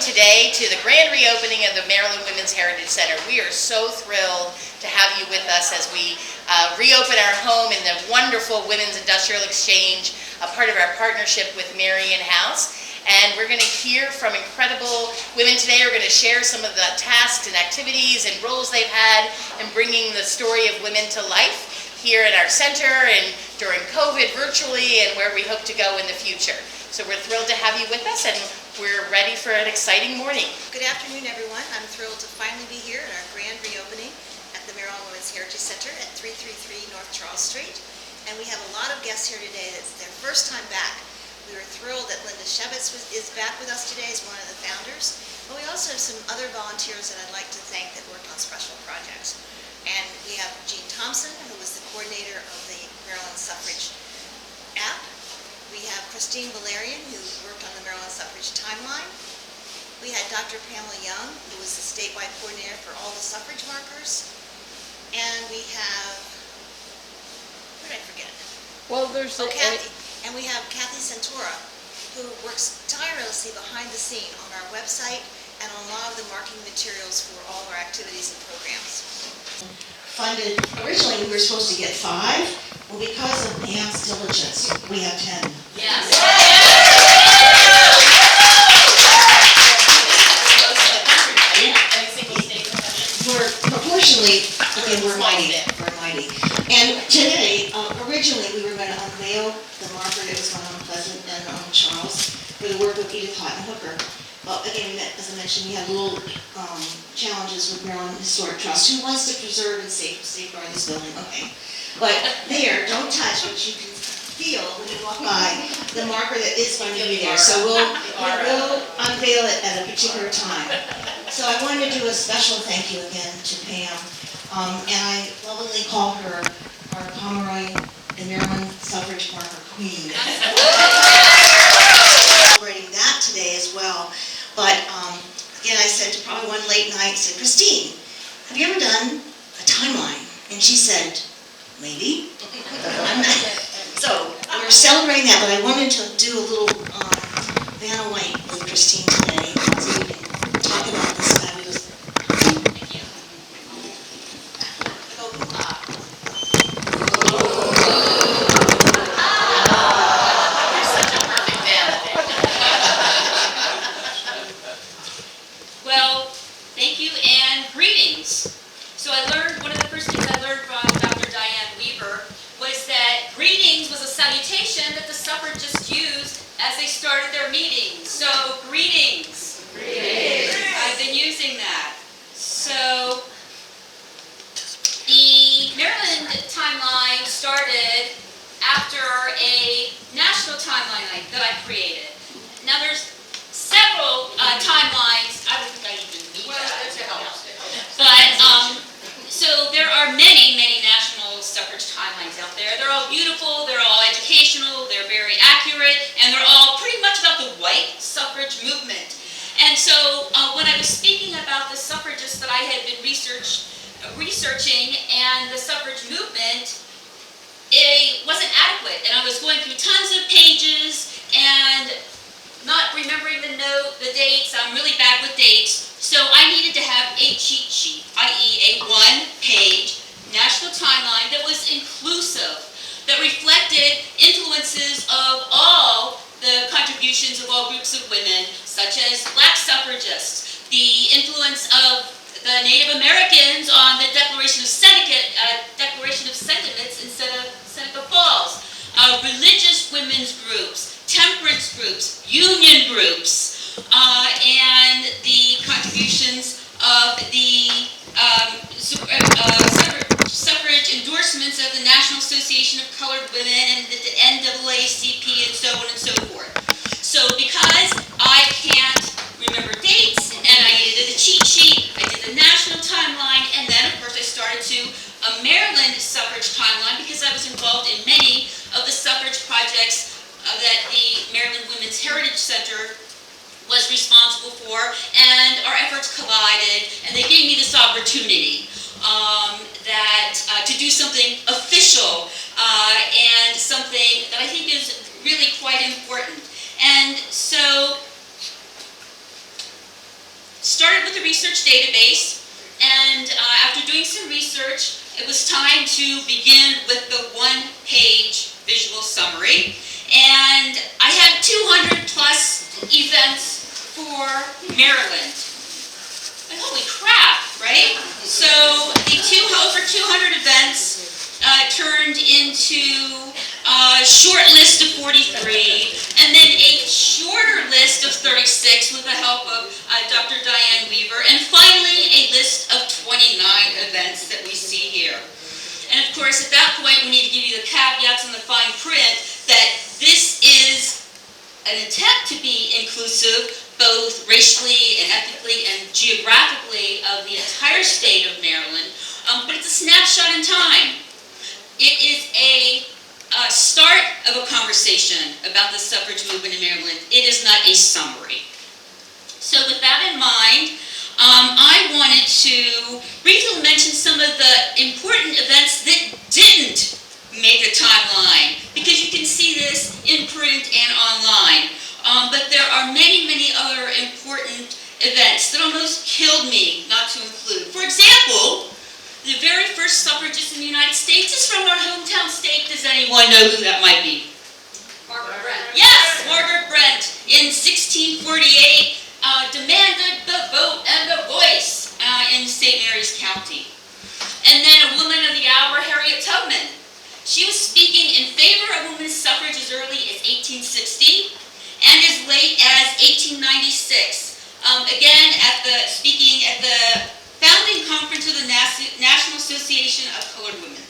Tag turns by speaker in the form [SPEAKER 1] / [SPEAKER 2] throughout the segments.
[SPEAKER 1] today to the grand reopening of the Maryland Women's Heritage Center. We are so thrilled to have you with us as we reopen our home in the wonderful Women's Industrial Exchange, a part of our partnership with Marion House. And we're going to hear from incredible women today who are going to share some of the tasks and activities and roles they've had in bringing the story of women to life here at our center and during COVID virtually and where we hope to go in the future. So we're thrilled to have you with us, and we're ready for an exciting morning.
[SPEAKER 2] Good afternoon, everyone. I'm thrilled to finally be here at our grand reopening at the Maryland Women's Heritage Center at 333 North Charles Street. And we have a lot of guests here today. It's their first time back. We were thrilled that Linda Shevitz is back with us today as one of the founders. But we also have some other volunteers that I'd like to thank that worked on special projects. And we have Jean Thompson, who was the coordinator of the Maryland Suffrage app. We have Christine Valerian, who worked on the Maryland Suffrage timeline. We had Dr. Pamela Young, who was the statewide coordinator for all the suffrage markers. And we have, what did I forget?
[SPEAKER 3] Well, there's
[SPEAKER 2] Kathy. And we have Kathy Santora, who works tirelessly behind the scene on our website and on a lot of the marketing materials for all our activities and programs.
[SPEAKER 4] Funded, originally we were supposed to get 5. Well, because of Pam's diligence, we have 10.
[SPEAKER 1] Yes.
[SPEAKER 4] We're proportionally, again, we're mighty. And today, originally we were going to unveil the marker that was on Pleasant and on Charles for the work of Edith Houghton Hooker. Well, again, as I mentioned, we had little challenges with Maryland Historic Trust, who wants to preserve and safeguard this building. Okay. But there, don't touch, but you can feel when you walk by the marker that is going to be there. So we'll unveil it at a particular time. So I wanted to do a special thank you again to Pam. And I lovingly call her our Pomeroy and Maryland Suffrage Marker Queen. Celebrating that today as well. But again, I said to probably one late night, I said, Christine, have you ever done a timeline? And she said, maybe. So we're celebrating that, but I wanted to do a little Vanna White with Christine today, so we can talk about this fabulous. Thank you.
[SPEAKER 1] You're such a perfect Vanna.
[SPEAKER 5] Well, thank you and greetings. So I learned, one of the first things I learned from Dr. Diane Weaver was that greetings was a salutation that the suffragists used as they started their meetings. So, greetings. Greetings. I've been using that. So, the Maryland timeline started after a national timeline that I created. Now, there's several timelines. I don't think I even need that. But, so there are many, many national suffrage timelines out there. They're all beautiful, they're all educational, they're very accurate, and they're all pretty much about the white suffrage movement. And so when I was speaking about the suffragists that I had been researching and the suffrage movement, it wasn't adequate. And I was going through tons of pages and not remembering the dates. I'm really bad with dates. So I needed to have a cheat sheet, i.e. a one-page national timeline that was inclusive, that reflected influences of all the contributions of all groups of women, such as black suffragists, the influence of the Native Americans on the Declaration of Sentiments instead of Seneca Falls, religious women's groups, temperance groups, union groups, and the contributions of the suffrage endorsements of the National Association of Colored Women and the NAACP and so on and so forth. So because I can't remember dates and I needed a cheat sheet, I did the national timeline, and then of course I started a Maryland suffrage timeline because I was involved in many of the suffrage projects that the Maryland Women's Heritage Center was responsible for, and our efforts collided, and they gave me this opportunity to do something official and something that I think is really quite important. And so research database, and after doing some research, it was time to begin with the one-page visual summary. And I had 200 plus events for Maryland. Like, holy crap, right? So the over 200 events turned into a short list of 43, and then a shorter list of 36 with the help of Dr. Diane Weaver, and finally a list of 29 events that we see here. And of course, at that point, we need to give you the caveats and the fine print that this is an attempt to be inclusive, both racially and ethnically and geographically, of the entire state of Maryland, but it's a snapshot in time. It is a start of a conversation about the suffrage movement in Maryland. It is not a summary. So with that in mind, I wanted to briefly mention some of the important events that didn't make a timeline, because you can see this in print and online. But there are many, many other important events that almost killed me not to include. For example, the very first suffragist in the United States is from our hometown state. Does anyone know who that might be?
[SPEAKER 3] Margaret Brent.
[SPEAKER 5] Yes, Margaret Brent in 1648 demanded the vote and the voice in St. Mary's County. And then a woman of the hour, Harriet Tubman. She was speaking in favor of women's suffrage as early as 1860 and as late as 1896. Again, speaking at the founding conference of the National Association of Colored Women.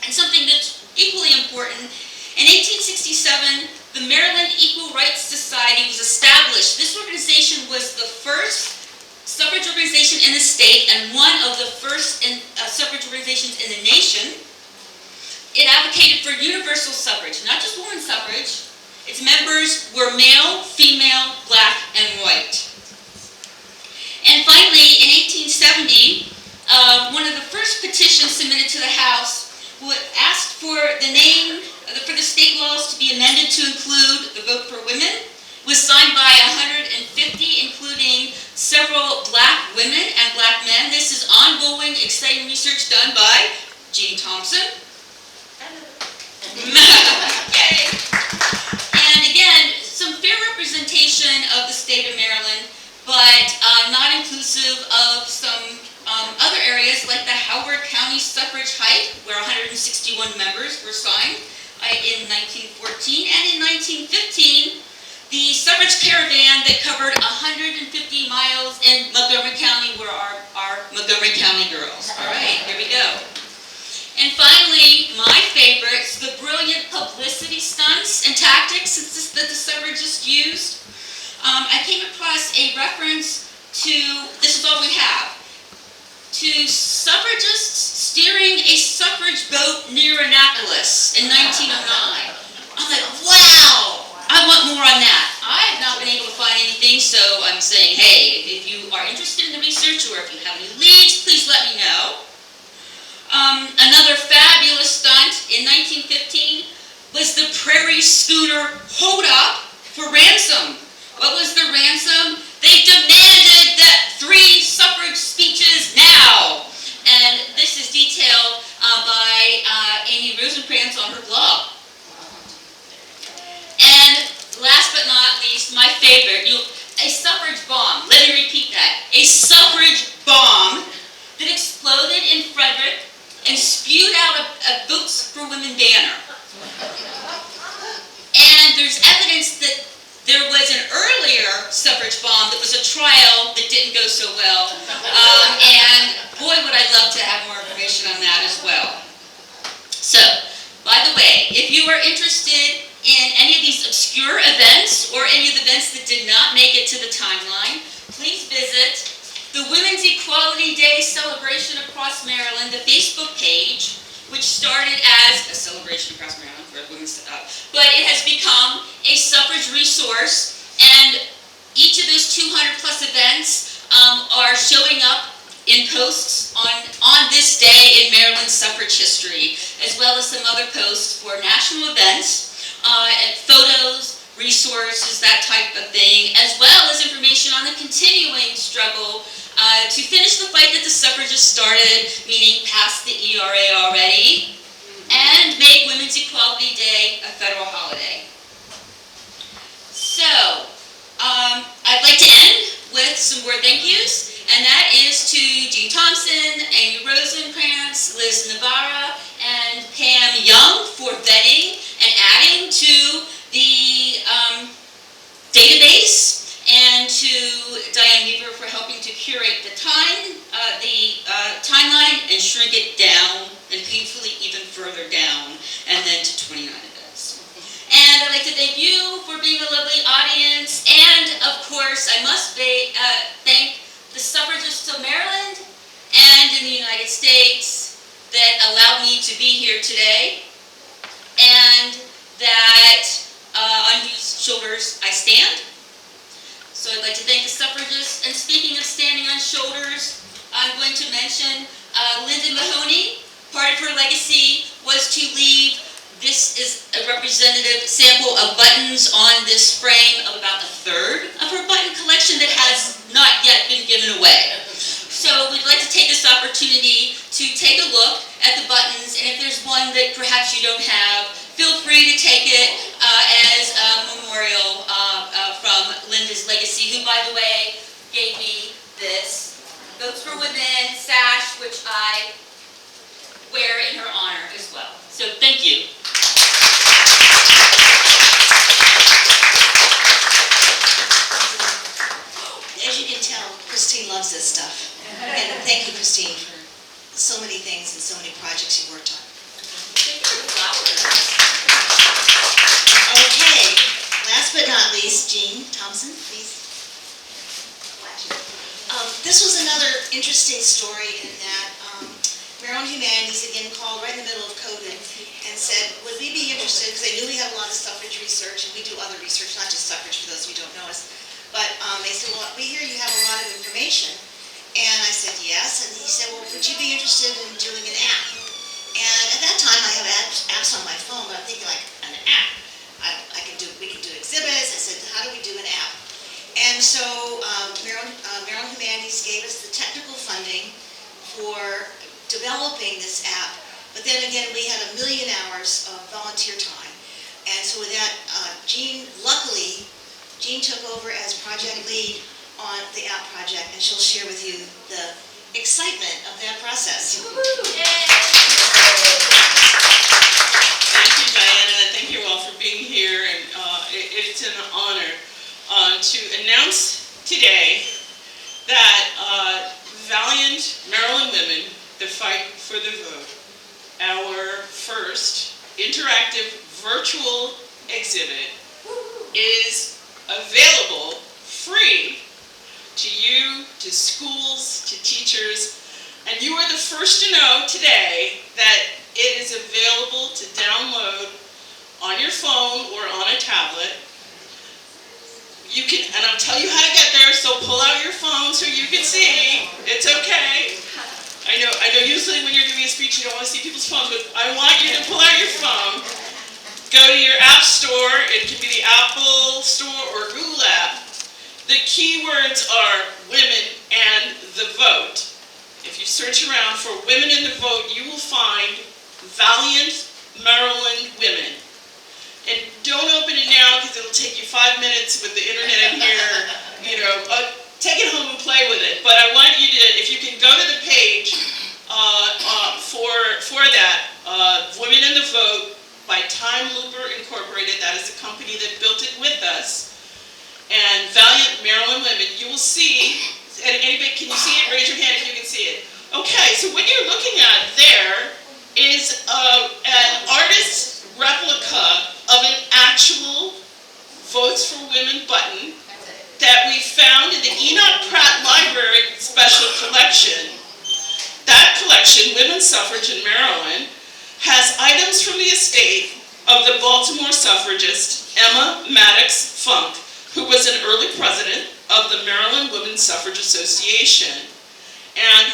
[SPEAKER 5] And something that's equally important, in 1867, the Maryland Equal Rights Society was established. This organization was the first suffrage organization in the state and one of the first suffrage organizations in the nation. It advocated for universal suffrage, not just women's suffrage. Its members were male, female, black, and white. And finally, in 1870, one of the first petitions submitted to the House asked for for the state laws to be amended to include the vote for women. It was signed by 150, including several black women and black men. This is ongoing, exciting research done by Jean Thompson. Yay! And again, some fair representation of the state of Maryland, but not inclusive of some other areas like the Howard County suffrage hike, where 161 members were signed in 1914, and in 1915, the suffrage caravan that covered 150 miles in Montgomery County were our Montgomery County girls. All right, here we go. And finally, my favorites, the brilliant publicity stunts and tactics that the suffragists used. I came across a reference to, this is all we have, to suffragists steering a suffrage boat near Annapolis in 1909. I'm like, wow, I want more on that. I have not been able to find anything, so I'm saying, hey, if you are interested in the research or if you have any leads, please let me know. Another fabulous stunt in 1915 was the Prairie Schooner Hold Up for ransom. What was the ransom? They demanded that 3 suffrage speeches now. And this is detailed by Amy Rosenkrantz on her blog. And last but not least, my favorite, a suffrage bomb. Let me repeat that. A suffrage bomb that exploded in Frederick and spewed out a Votes for Women banner. And there's evidence that there was an earlier suffrage bomb that was a trial that didn't go so well. And boy, would I love to have more information on that as well. So, by the way, if you are interested in any of these obscure events or any of the events that did not make it to the timeline, please visit the Women's Equality Day celebration across Maryland, the Facebook page, which started as a celebration across Maryland for women's, but it has become a suffrage resource, and each of those 200 plus events are showing up in posts on this day in Maryland suffrage history, as well as some other posts for national events, and photos, resources, that type of thing, as well as information on the continuing struggle to finish the fight that the suffragists started, meaning pass the ERA already, and make Women's Equality Day a federal holiday. So, I'd like to end with some more thank yous, and that is to Jean Thompson, Amy Rosenkrantz, Liz Navarra, and Pam Young for vetting and adding to the database, and to Diane Weaver for helping to curate the timeline and shrink it down, and painfully even further down, and then to 29 events. And I'd like to thank you for being a lovely audience, and of course I must thank the suffragists of Maryland and in the United States that allowed me to be here today, and that on whose shoulders I stand. So I'd like to thank the suffragists, and speaking of standing on shoulders, I'm going to mention Lyndon Mahoney. Part of her legacy was to leave, this is a representative sample of buttons on this frame of about a third of her button collection that has not yet been given away. So we'd like to take this opportunity to take a look at the buttons, and if there's one that perhaps you don't have, feel free to take it as a memorial from Linda's legacy, who, by the way, gave me this Votes for Women sash, which I wear in her honor as well. So thank you.
[SPEAKER 2] As you can tell, Christine loves this stuff. And thank you, Christine, for so many things and so many projects you worked on.
[SPEAKER 5] Thank you for the flowers.
[SPEAKER 2] Okay, last but not least, Jean Thompson, please. This was another interesting story in that Maryland Humanities again called right in the middle of COVID and said, would we be interested, because they knew we had a lot of suffrage research, and we do other research, not just suffrage for those who don't know us, but they said, well, we hear you have a lot of information. And I said, yes, and he said, well, would you be interested in doing an app? And at that time, I have apps on my phone, but I'm thinking like, an app? We can do exhibits. I said, how do we do an app? And so Maryland Humanities gave us the technical funding for developing this app, but then again, we had 1 million hours of volunteer time. And so with that, luckily, Jean took over as project lead on the app project, and she'll share with you the excitement of that process.
[SPEAKER 3] Thank you, Diana, and thank you all for being here, and it's an honor to announce today that valiant Maryland women, the fight for the vote, our first interactive virtual exhibit, is available free to you, to schools, to teachers, and you are the first to know today that it is available to download on your phone or on a tablet. You can, and I'll tell you how to get there, so pull out your phone so you can see. It's okay. I know usually when you're giving a speech you don't want to see people's phones, but I want you to pull out your phone, go to your app store, it can be the Apple Store or Google app. The keywords are women and the vote. If you search around for women in the vote, you will find valiant Maryland women. And don't open it now because it'll take you 5 minutes with the internet in here. Take it home and play with it. But I want you to, if you can go to the page for that, Women in the Vote by Time Looper Incorporated. That is the company that built it with us. And valiant Maryland women, you will see, and anybody, can you see it? Raise your hand if you can see it. Okay, so what you're looking at there is an artist's replica of an actual Votes for Women button that we found in the Enoch Pratt Library Special Collection. That collection, Women's Suffrage in Maryland, has items from the estate of the Baltimore suffragist Emma Maddox Funk, who was an early president of the Maryland Women's Suffrage Association. And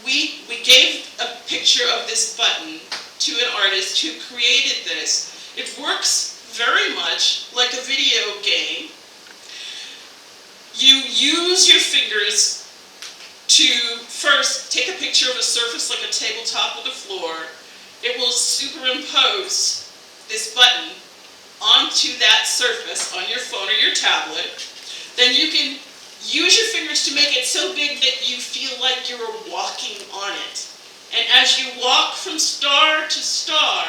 [SPEAKER 3] we gave a picture of this button to an artist who created this. It works very much like a video game. You use your fingers to first take a picture of a surface like a tabletop with a floor. It will superimpose this button onto that surface on your phone or your tablet. Then you can use your fingers to make it so big that you feel like you're walking on it. And as you walk from star to star,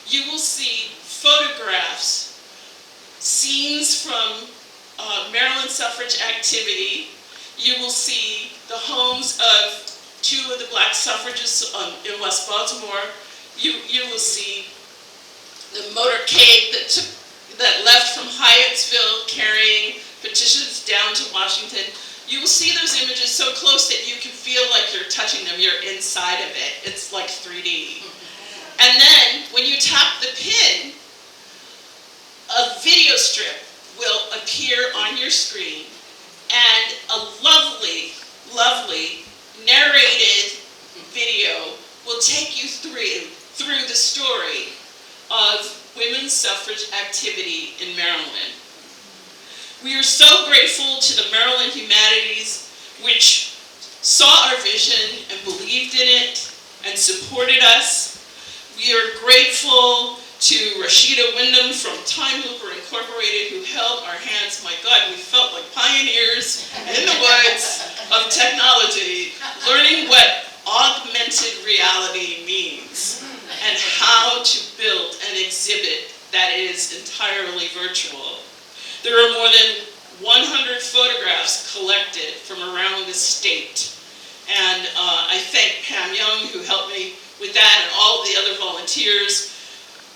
[SPEAKER 3] you will see photographs, scenes from Maryland suffrage activity. You will see the homes of 2 of the black suffragists in West Baltimore. You will see the motorcade that left from Hyattsville carrying petitions down to Washington. You will see those images so close that you can feel like you're touching them. You're inside of it. It's like 3D. And then when you tap the pin, a video strip will appear on your screen, and a lovely, lovely narrated video will take you through the story of women's suffrage activity in Maryland. We are so grateful to the Maryland Humanities, which saw our vision and believed in it and supported us. We are grateful to Rashida Wyndham from Time Looper Incorporated, who held our hands. My God, we felt like pioneers in the woods of technology, learning what augmented reality means and how to build an exhibit that is entirely virtual. There are more than 100 photographs collected from around the state. And I thank Pam Young, who helped me with that, and all the other volunteers.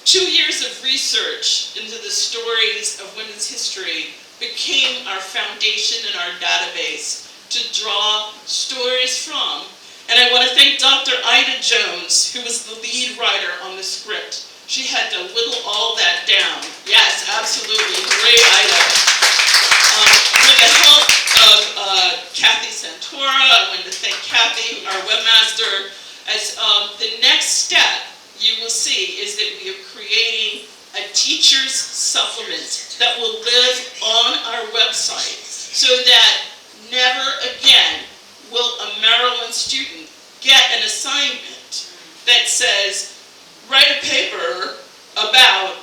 [SPEAKER 3] 2 years of research into the stories of women's history became our foundation and our database to draw stories from. And I want to thank Dr. Ida Jones, who was the lead writer on the script. She had to whittle all that down. Yes, absolutely. Great Ida. With the help of Kathy Santora, I wanted to thank Kathy, our webmaster. As the next step you will see is that we are creating a teacher's supplement that will live on our website, so that never again will a Maryland student get an assignment that says, write a paper about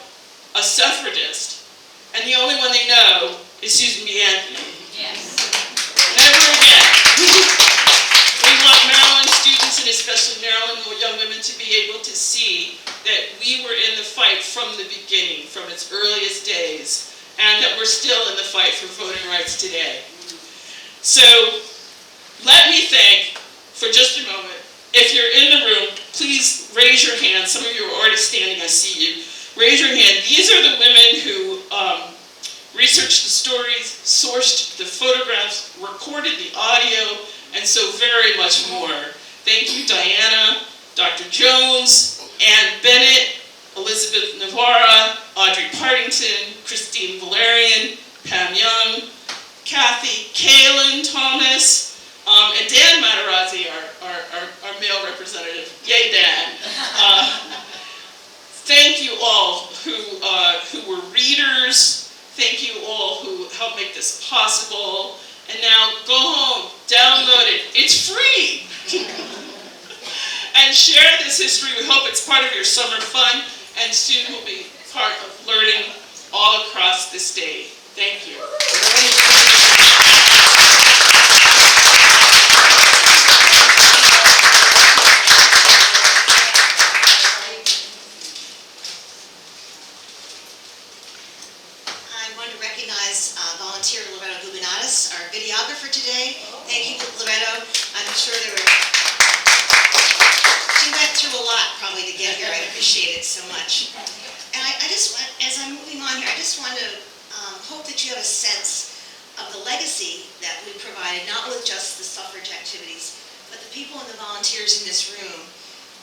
[SPEAKER 3] a suffragist, and the only one they know is Susan B. Anthony.
[SPEAKER 5] Yes.
[SPEAKER 3] Never again. We want Maryland students, and especially Maryland young women, to be able to see that we were in the fight from the beginning, from its earliest days, and that we're still in the fight for voting rights today. So let me think for just a moment. If you're in the room, please raise your hand. Some of you are already standing, I see you. Raise your hand. These are the women who researched the stories, sourced the photographs, recorded the audio, and so very much more. Thank you, Diana, Dr. Jones, Ann Bennett, Elizabeth Navarra, Audrey Partington, Christine Valerian, Pam Young, Kathy, Kaylin Thomas, and Dan Matarazzi, our male representative. Yay, Dan. Thank you all who were readers. Thank you all who helped make this possible. And now go home, download it. It's free. And share this history. We hope it's part of your summer fun, and soon will be part of learning all across the state. Thank you.
[SPEAKER 2] Volunteer Loretto Gubernatis, our videographer today. Thank you, Loretto. I'm sure she went through a lot probably to get here. I appreciate it so much. And I just want, as I'm moving on here, I just want to hope that you have a sense of the legacy that we provided, not with just the suffrage activities, but the people and the volunteers in this room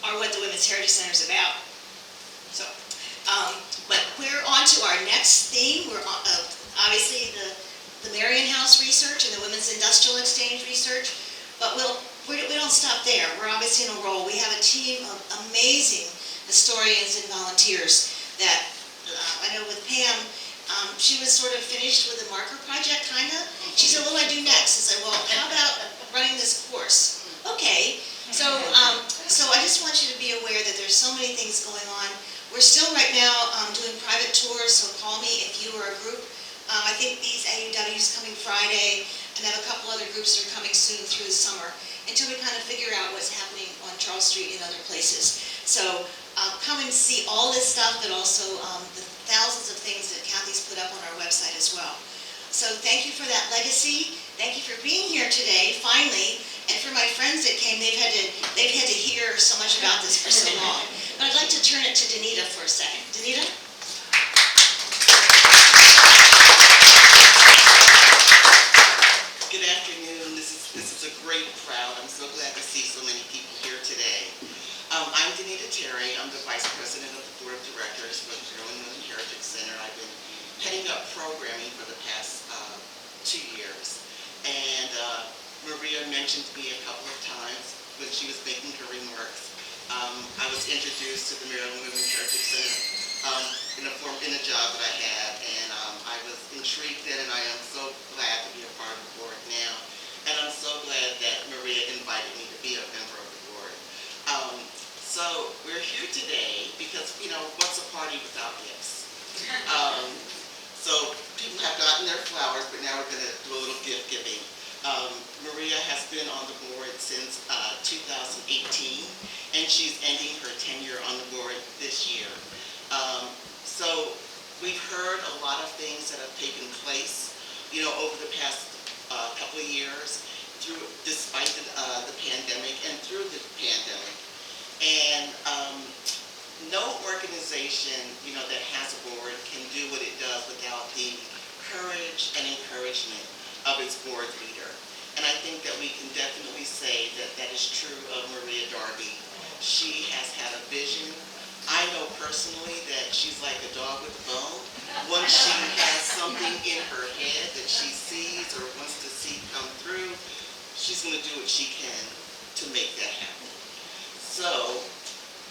[SPEAKER 2] are what the Women's Heritage Center is about. So, but we're on to our next theme. We're on, obviously the Marion House research and the Women's Industrial Exchange research, but we don't stop there. We're obviously in a role. We have a team of amazing historians and volunteers that, I know with Pam, she was sort of finished with the marker project, kind of. She said, what do I do next? I said, well, how about running this course?
[SPEAKER 4] Friday, and have a couple other groups that are coming soon through the summer, until we kind of figure out what's happening on Charles Street and other places. So come and see all this stuff, but also the thousands of things that Kathy's put up on our website as well. So thank you for that legacy. Thank you for being here today, finally. And for my friends that came, they've had to hear so much about this for so long. But I'd like to turn it to Danita for a second. Danita?
[SPEAKER 6] Good afternoon. This is a great crowd. I'm so glad to see so many people here today. I'm Danita Terry. I'm the Vice President of the Board of Directors for the Maryland Women Heritage Center. I've been heading up programming for the past 2 years. And Maria mentioned me a couple of times when she was making her remarks. I was introduced to the Maryland Women Heritage Center in a job that I had, and I was intrigued then, and I am so glad to be a part of the board now. And I'm so glad that Maria invited me to be a member of the board. So we're here today because, what's a party without gifts? So people have gotten their flowers, but now we're going to do a little gift giving. Maria has been on the board since 2018, and she's ending her tenure on the board this year. So we've heard a lot of things that have taken place, over the past couple of years, despite the pandemic and through the pandemic. And no organization, that has a board can do what it does without the courage and encouragement of its board leader. And I think that we can definitely say that that is true of Maria Darby. She has had a vision. I know personally that she's like a dog with a bone. Once she has something in her head that she sees or wants to see come through, she's going to do what she can to make that happen. So,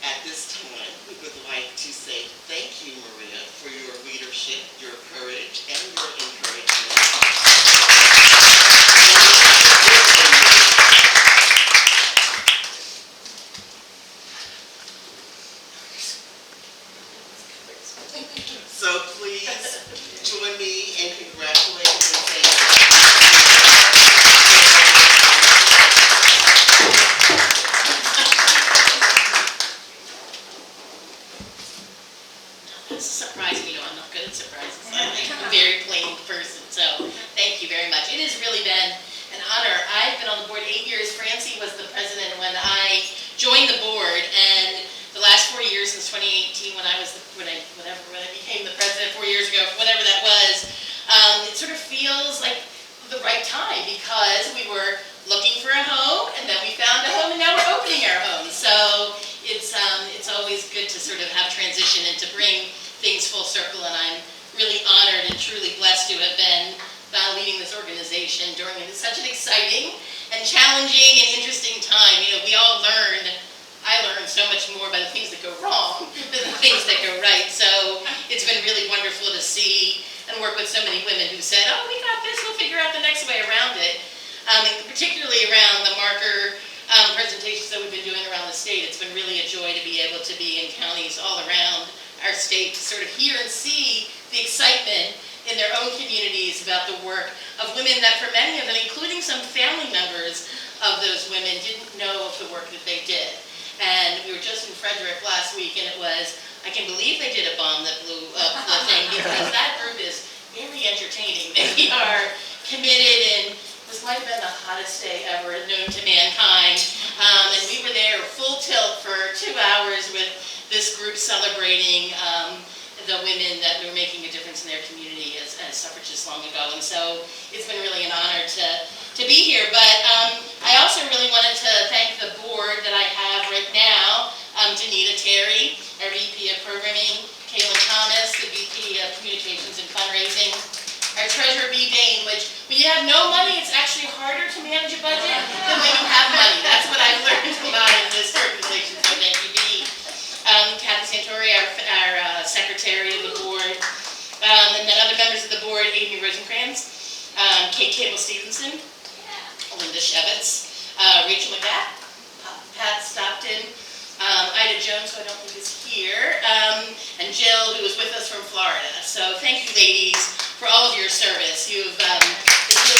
[SPEAKER 6] at this time, we would like to say thank you, Maria, for your leadership, your courage, and your encouragement. So please join me in congratulating and thanking.
[SPEAKER 1] That's a surprise. I'm not good at surprises. I'm a very plain person, so thank you very much. It has really been an honor. I've been on the board 8 years. Francie was the president when I joined the board, and the last 4 years since 2018, when I became the president 4 years ago, whatever that was, it sort of feels like the right time because we were looking for a home, and then we found a home, and now we're opening our home. So it's always good to sort of have transition and to bring things full circle, and I'm really honored and truly blessed to have been leading this organization during such an exciting and challenging and interesting time. We all I learned so much more by the things that go wrong than the things that go right. So it's been really wonderful to see and work with so many women who said, oh, we got this, we'll figure out the next way around it. And particularly around the marker presentations that we've been doing around the state. It's been really a joy to be able to be in counties all around our state to sort of hear and see the excitement in their own communities about the work of women that for many of them, including some family members of those women, didn't know of the work that they did. And we were just in Frederick last week, and it was, I can believe they did a bomb that blew up the thing, because that group is very entertaining. They are committed, and this might have been the hottest day ever known to mankind. And we were there full tilt for 2 hours with this group celebrating the women that were making a difference in their community as suffragists long ago. And so it's been really an honor to be here. But I also really wanted to thank the board that I have right now, Danita Terry, our VP of Programming, Kaylin Thomas, the VP of Communications and Fundraising, our Treasurer, B. Dane, which when you have no money, it's actually harder to manage a budget than when you have money. That's what I've learned a lot in this organization, so thank you, B. Kathy Santori, our Secretary of the board, and then other members of the board, Amy Rosenkrantz, Kate Cable-Stevenson, Linda Shevitz, Rachel McGatt, Pat Stockton, Ida Jones, who I don't think is here, and Jill, who was with us from Florida. So thank you, ladies, for all of your service. It's really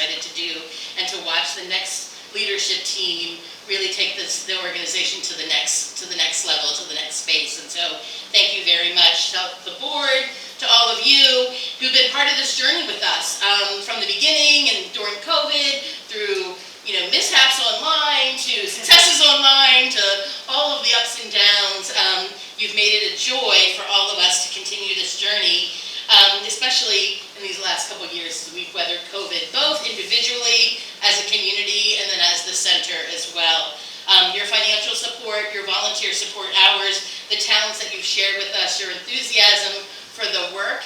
[SPEAKER 1] excited to do and to watch the next leadership team really take the organization to the next level, to the next space. And so thank you very much to the board, to all of you who've been part of this journey with us from the beginning and during COVID, through mishaps online, to successes online, to all of the ups and downs. You've made it a joy for all of us to continue this journey, especially in these last couple of years as we've weathered COVID, both individually, as a community, and then as the center as well. Your financial support, your volunteer support hours, the talents that you've shared with us, your enthusiasm for the work,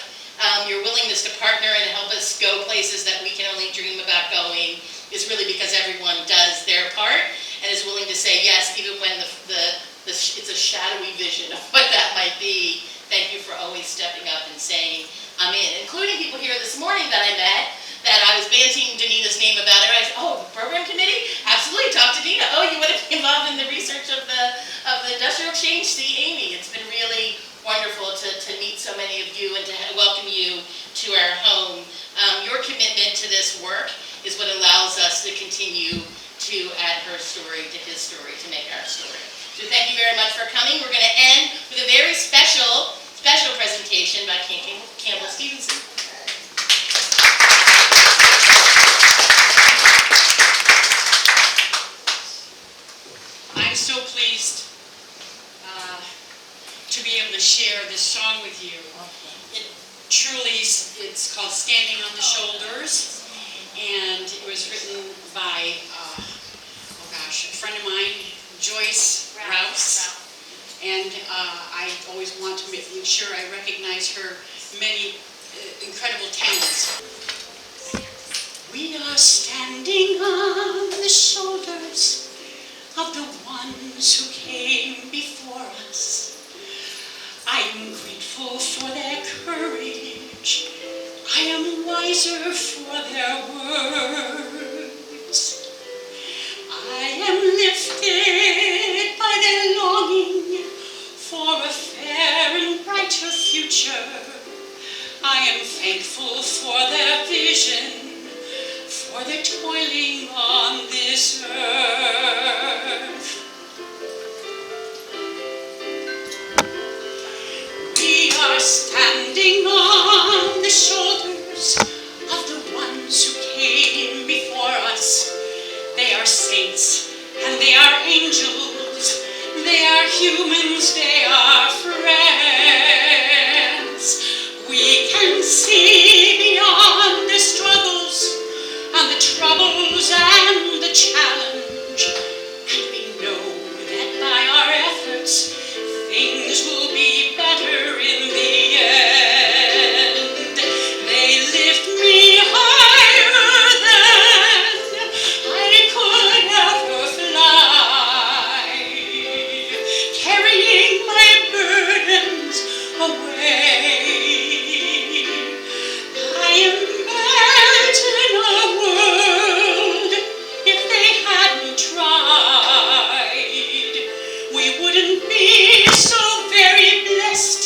[SPEAKER 1] your willingness to partner and help us go places that we can only dream about going, is really because everyone does their part and is willing to say yes, even when it's a shadowy vision of what that might be. Thank you for always stepping up and saying, I'm in. Including people here this morning that I met, that I was banting Danita's name about it. I said, oh, the program committee? Absolutely, talk to Dina. Oh, you want to be involved in the research of the industrial exchange? See Amy. It's been really wonderful to meet so many of you and to welcome you to our home. Your commitment to this work is what allows us to continue to add her story to his story, to make our story. So thank you very much for coming. We're going to end with a very special presentation by Campbell Stevenson.
[SPEAKER 7] I'm so pleased to be able to share this song with you. It truly, it's called Standing on the Shoulders, and it was written by, a friend of mine, Joyce Rouse. And I always want to make sure I recognize her many incredible talents. We are standing on the shoulders of the ones who came before us. I am grateful for their courage. I am wiser for their words. I am lifted by their longing for a fair and brighter future. I am thankful for their vision, for their toiling on this earth. We are standing on the shoulders of the ones who came before us. They are saints and they are angels. They are humans, they are friends. We can see beyond the struggles and the troubles and the challenge. And we know that by our efforts, things will be better in the end. They lift me higher than I could ever fly, carrying my burdens away. I imagine a world, if they hadn't tried, we wouldn't be so very blessed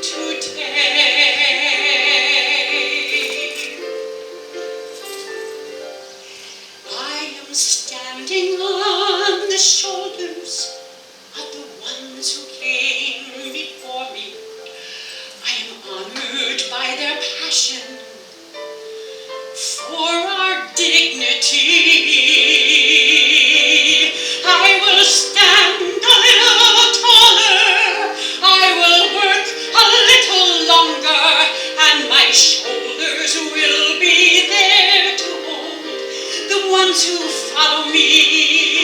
[SPEAKER 7] today. I am standing on the shoulders of the ones who came before me. I am honored by their passion for our dignity. I will stand a little taller. I will work a little longer, and my shoulders will be there to hold the ones who follow me.